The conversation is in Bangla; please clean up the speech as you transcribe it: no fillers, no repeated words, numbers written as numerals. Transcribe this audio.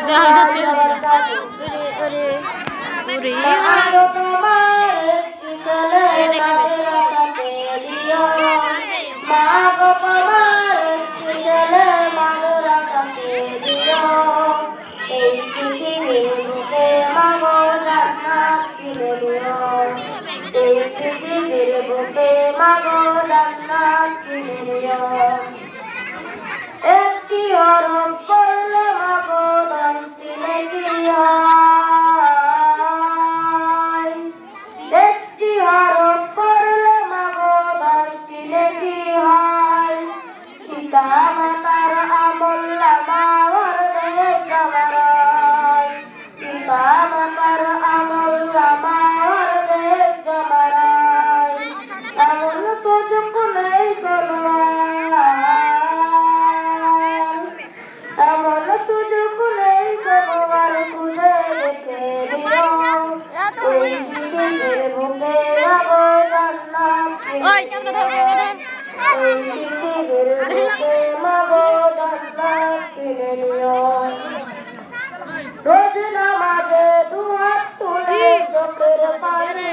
দেখা যাচ্ছে ওরে ওরে একটি হরফ পড়লে মাগো দশটি নেকি হয়। একটি হরফ পড়লে মাগো দশটি নেকি হয়। পিতা মাতার আমল নামা হরফে জমারায়। পিতা মাতার আমল নামা হরফে জমারায়। এমন সুযোগ নেই কোনো এমন সুযোগ নেই কোনোবার খুঁজে দেখে দিও। ওই পৃথিবীর বুকে যাবো জান্নাত কিনে নিও। ওই পৃথিবীর বুকে যাবো জান্নাত কিনে নিও। রোজ নামাজে দুহাত তুলে চোখের পানি